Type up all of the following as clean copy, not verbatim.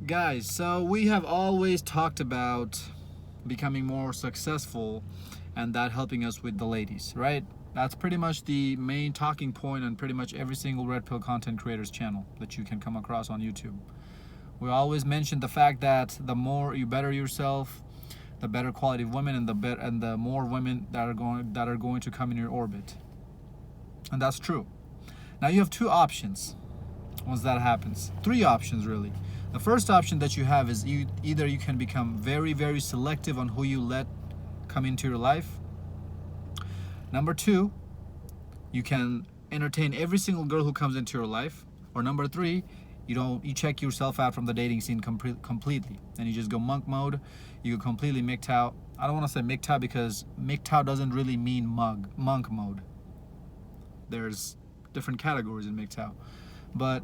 Guys, so we have always talked about becoming more successful and that helping us with the ladies, right? That's pretty much the main talking point on pretty much every single Red Pill content creator's channel that you can come across on YouTube. We always mention the fact that the more you better yourself, the better quality of women and the more women that are going to come in your orbit. And that's true. Now you have two options once that happens. Three options really. The first option that you have is either you can become very, very selective on who you let come into your life. Number two, you can entertain every single girl who comes into your life. Or number three, you check yourself out from the dating scene completely, and you just go monk mode. You go completely MGTOW. I don't want to say MGTOW because MGTOW doesn't really mean monk mode. There's different categories in MGTOW, but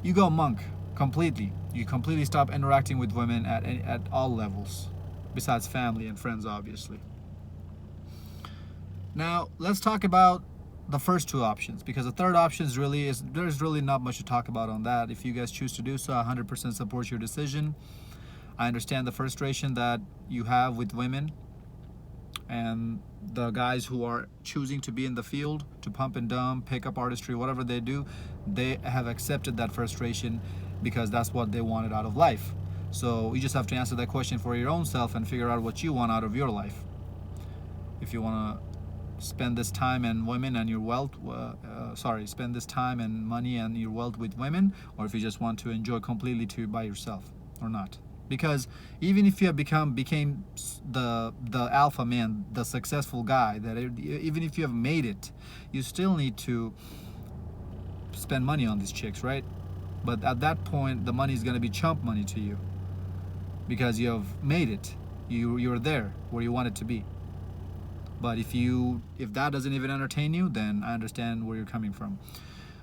you go monk completely. You completely stop interacting with women at all levels, besides family and friends, obviously. Now let's talk about the first two options, because the third option there's really not much to talk about on that. If you guys choose to do so, 100% support your decision. I understand the frustration that you have with women and the guys who are choosing to be in the field to pump and dump, pick up artistry, whatever they do. They have accepted that frustration because that's what they wanted out of life. So you just have to answer that question for your own self and figure out what you want out of your life. If you want to spend this time and women and your wealth, spend this time and money and your wealth with women, or if you just want to enjoy completely by yourself or not. Because even if you have became the alpha man, the successful guy, even if you have made it, you still need to spend money on these chicks, right? But at that point, the money is going to be chump money to you because you have made it. You're there where you want it to be. But if that doesn't even entertain you, then I understand where you're coming from.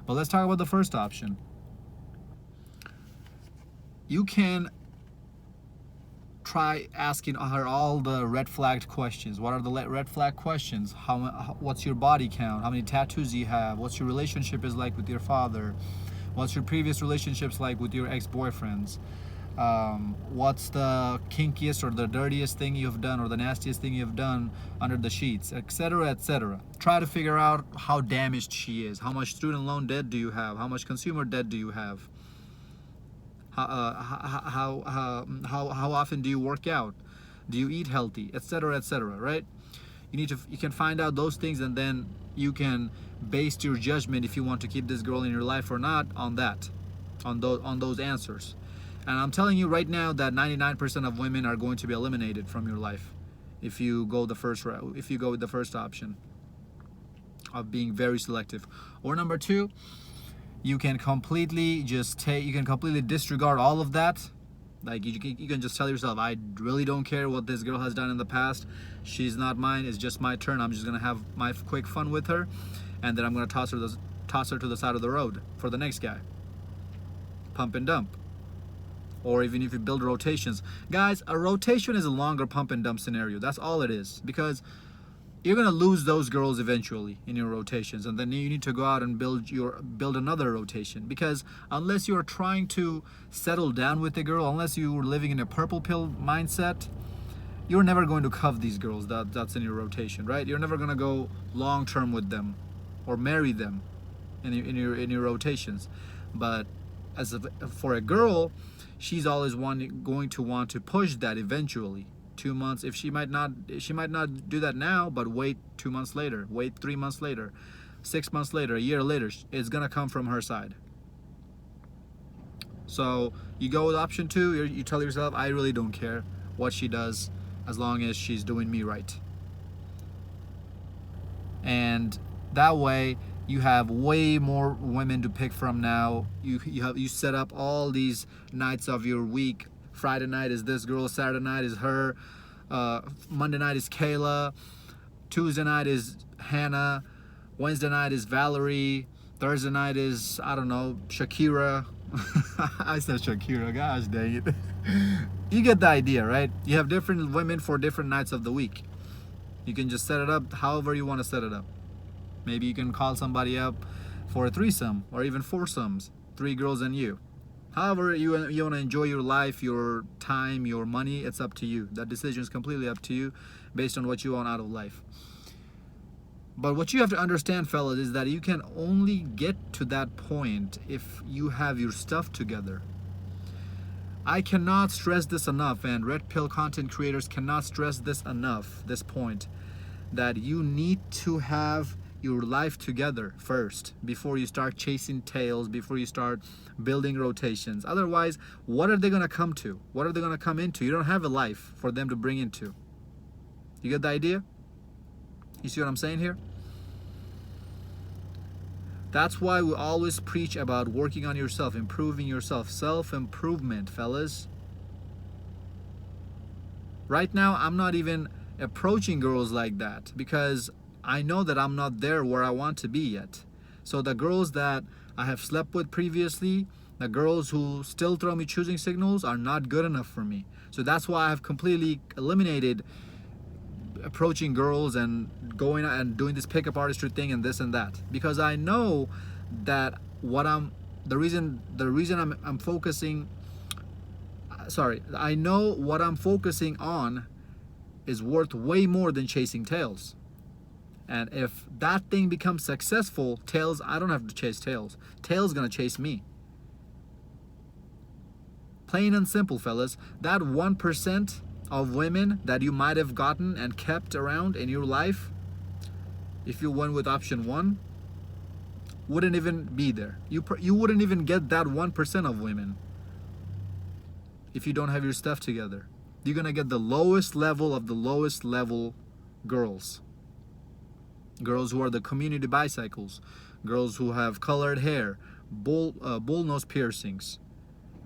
But let's talk about the first option. You can try asking her all the red flagged questions. What are the red flag questions? What's your body count? How many tattoos do you have? What's your relationship is like with your father? What's your previous relationships like with your ex-boyfriends? What's the kinkiest or the dirtiest thing you've done or the nastiest thing you've done under the sheets, etc., etc. Try to figure out how damaged she is. How much student loan debt do you have? How much consumer debt do you have? How often do you work out? Do you eat healthy, etc., etc., right? You can find out those things, and then you can base your judgment if you want to keep this girl in your life or not on those answers. And I'm telling you right now that 99% of women are going to be eliminated from your life if you go with the first option of being very selective. Or number two, you can completely disregard all of that. Like you can just tell yourself, I really don't care what this girl has done in the past. She's not mine. It's just my turn. I'm just gonna have my quick fun with her, and then I'm gonna toss her to the side of the road for the next guy. Pump and dump. Or even if you build rotations, guys, a rotation is a longer pump and dump scenario. That's all it is, because you're gonna lose those girls eventually in your rotations, and then you need to go out and build another rotation. Because unless you're trying to settle down with a girl, unless you're living in a purple pill mindset, you're never going to cuff these girls that's in your rotation, right? You're never gonna go long term with them or marry them in your rotations. But for a girl, she's always going to want to push that eventually. 2 months, if she might not do that now, but wait 2 months later, wait 3 months later, 6 months later, a year later, it's gonna come from her side. So you go with option two. You tell yourself, I really don't care what she does as long as she's doing me right. And that way you have way more women to pick from now. You set up all these nights of your week. Friday night is this girl, Saturday night is her, Monday night is Kayla, Tuesday night is Hannah, Wednesday night is Valerie, Thursday night is, I don't know, Shakira. I said Shakira, gosh dang it. You get the idea, right? You have different women for different nights of the week. You can just set it up however you want to set it up. Maybe you can call somebody up for a threesome or even foursomes, 3 girls and you. However you want to enjoy your life, your time, your money, it's up to you. That decision is completely up to you based on what you want out of life. But what you have to understand, fellas, is that you can only get to that point if you have your stuff together. I cannot stress this enough, and red pill content creators cannot stress this enough, this point, that you need to have your life together first before you start chasing tails, before you start building rotations. Otherwise, what are they going to come to? What are they going to come into? You don't have a life for them to bring into. You get the idea? You see what I'm saying here? That's why we always preach about working on yourself, improving yourself, self-improvement, fellas. Right now, I'm not even approaching girls like that because I know that I'm not there where I want to be yet. So the girls that I have slept with previously, the girls who still throw me choosing signals are not good enough for me. So that's why I have completely eliminated approaching girls and going out and doing this pickup artistry thing and this and that, because I know that the reason I'm focusing, I know what I'm focusing on is worth way more than chasing tails. And if that thing becomes successful, tails, I don't have to chase tails. Tails gonna chase me. Plain and simple, fellas. That 1% of women that you might have gotten and kept around in your life, if you went with option 1, wouldn't even be there. You wouldn't even get that 1% of women if you don't have your stuff together. You're gonna get the lowest level of the lowest level girls. Girls who are the community bicycles, girls who have colored hair, bull nose piercings,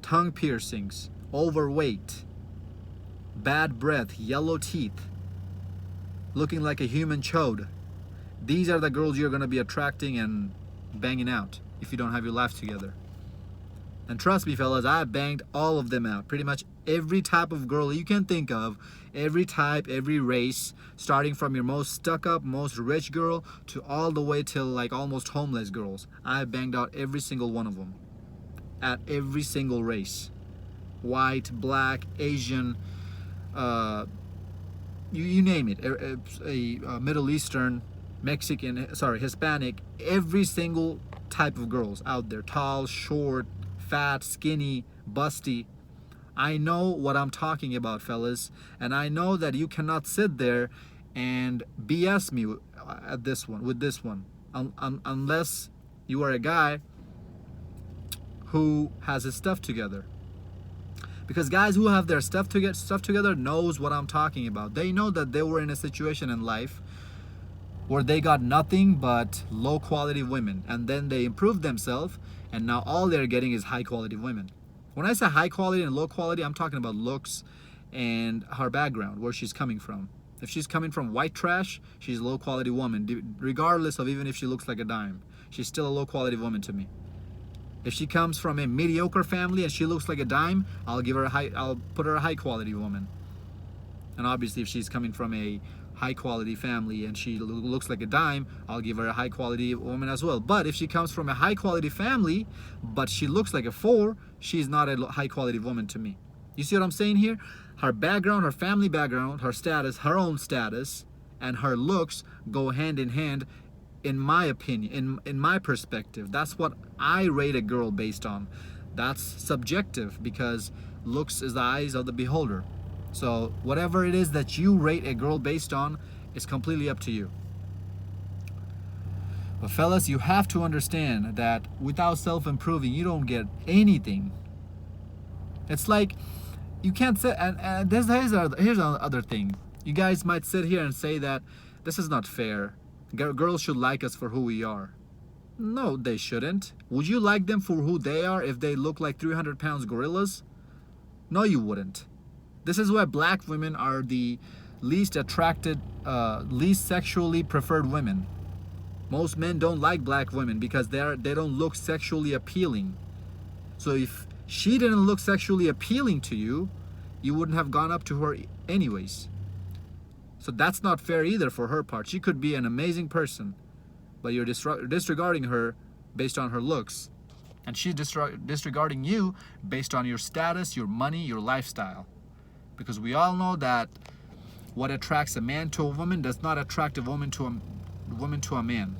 tongue piercings, overweight, bad breath, yellow teeth, looking like a human chode. These are the girls you're going to be attracting and banging out if you don't have your life together. And trust me, fellas, I banged all of them out. Pretty much every type of girl you can think of, every type, every race, starting from your most stuck up, most rich girl to all the way till like almost homeless girls. I banged out every single one of them at every single race. White, black, Asian, you name it, a Middle Eastern, Mexican, Hispanic, every single type of girls out there, tall, short, fat, skinny, busty. I know what I'm talking about, fellas, and I know that you cannot sit there and BS me with this one, unless you are a guy who has his stuff together. Because guys who have their stuff together knows what I'm talking about. They know that they were in a situation in life where they got nothing but low quality women, and then they improved themselves, and now all they're getting is high quality women. When I say high quality and low quality, I'm talking about looks and her background, where she's coming from. If she's coming from white trash, she's a low quality woman, regardless of even if she looks like a dime. She's still a low quality woman to me. If she comes from a mediocre family and she looks like a dime, I'll put her a high quality woman. And obviously if she's coming from a high quality family and she looks like a dime, I'll give her a high quality woman as well. But if she comes from a high quality family but she looks like a 4, she's not a high quality woman to me. You see what I'm saying here? Her background, her family background, her status, her own status, and her looks go hand in hand, in my opinion, in my perspective. That's what I rate a girl based on. That's subjective because looks is the eyes of the beholder. So whatever it is that you rate a girl based on is completely up to you. But fellas, you have to understand that without self-improving, you don't get anything. It's like you can't sit, and here's another thing. You guys might sit here and say that this is not fair. Girls should like us for who we are. No, they shouldn't. Would you like them for who they are if they look like 300 pounds gorillas? No, you wouldn't. This is why black women are the least attracted, least sexually preferred women. Most men don't like black women because they don't look sexually appealing. So if she didn't look sexually appealing to you, you wouldn't have gone up to her anyways. So that's not fair either for her part. She could be an amazing person, but you're disregarding her based on her looks And she's disregarding you based on your status, your money, your lifestyle. Because we all know that what attracts a man to a woman does not attract a woman to a man.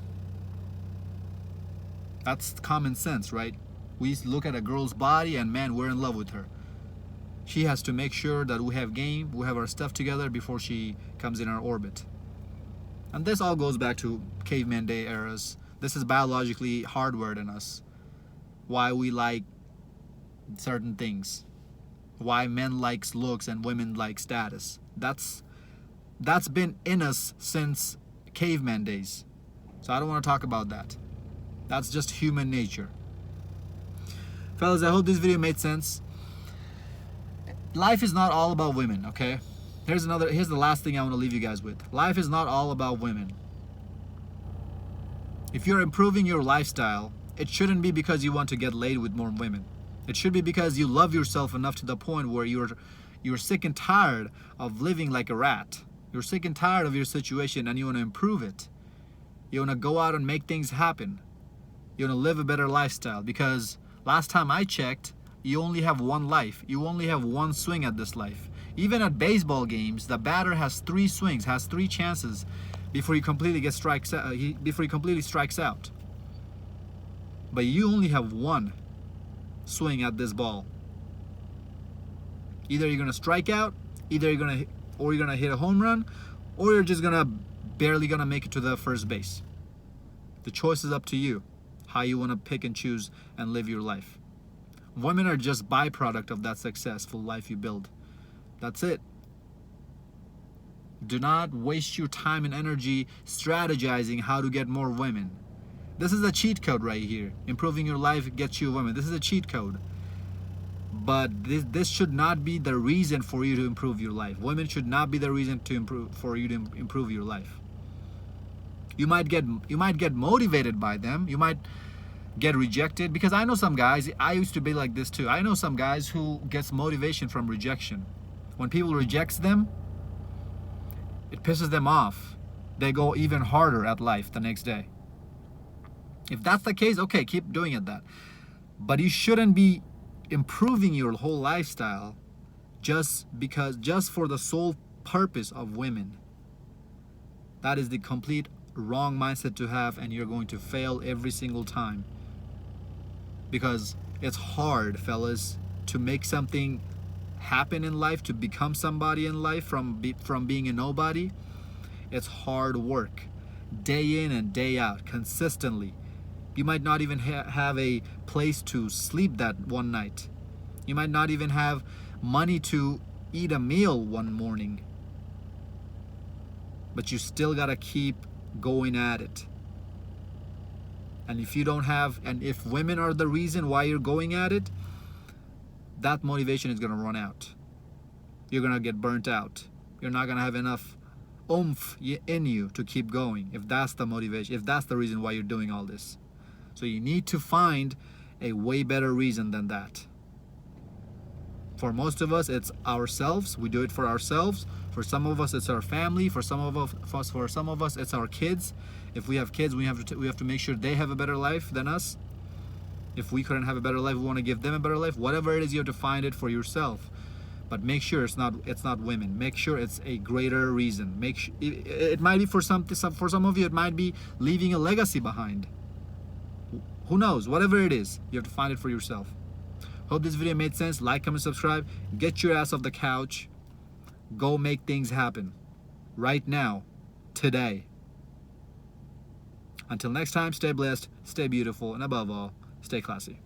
That's common sense, right? We look at a girl's body and man, we're in love with her. She has to make sure that we have game, we have our stuff together before she comes in our orbit. And this all goes back to caveman day eras. This is biologically hardwired in us. Why we like certain things. Why men likes looks and women like status. That's been in us since caveman days. So I don't want to talk about that. That's just human nature. Fellas, I hope this video made sense. Life is not all about women, okay? Here's the last thing I want to leave you guys with. Life is not all about women. If you're improving your lifestyle, it shouldn't be because you want to get laid with more women. It should be because you love yourself enough to the point where you're sick and tired of living like a rat. You're sick and tired of your situation and you want to improve it. You want to go out and make things happen. You want to live a better lifestyle, because last time I checked, you only have one life. You only have one swing at this life. Even at baseball games, the batter has 3 swings, has 3 chances before he completely strikes out. But you only have one swing at this ball. Either you're gonna strike out, you're gonna hit a home run, or you're just barely gonna make it to the first base. The choice is up to you, how you wanna pick and choose and live your life. Women are just byproduct of that successful life you build. That's it. Do not waste your time and energy strategizing how to get more women. This is a cheat code right here. Improving your life gets you women. This is a cheat code. But this should not be the reason for you to improve your life. Women should not be the reason for you to improve your life. You might get motivated by them. You might get rejected, because I know some guys, I used to be like this too. I know some guys who gets motivation from rejection. When people rejects them, it pisses them off. They go even harder at life the next day. If that's the case, okay, keep doing it that. But you shouldn't be improving your whole lifestyle just for the sole purpose of women. That is the complete wrong mindset to have, and you're going to fail every single time. Because it's hard, fellas, to make something happen in life, to become somebody in life from being a nobody. It's hard work, day in and day out, consistently. You might not even have a place to sleep that one night. You might not even have money to eat a meal one morning. But you still gotta keep going at it. And if you don't have, and if women are the reason why you're going at it, that motivation is gonna run out. You're gonna get burnt out. You're not gonna have enough oomph in you to keep going, if that's the motivation, if that's the reason why you're doing all this. So you need to find a way better reason than that. For most of us, it's ourselves. We do it for ourselves. For some of us, it's our family. For some of us, it's our kids. If we have kids, we have to make sure they have a better life than us. If we couldn't have a better life, we want to give them a better life. Whatever it is, you have to find it for yourself. But make sure it's not women. Make sure it's a greater reason. Make sure it might be for some of you, it might be leaving a legacy behind. Who knows? Whatever it is, you have to find it for yourself. Hope this video made sense. Like, comment, subscribe. Get your ass off the couch. Go make things happen. Right now. Today. Until next time, stay blessed, stay beautiful, and above all, stay classy.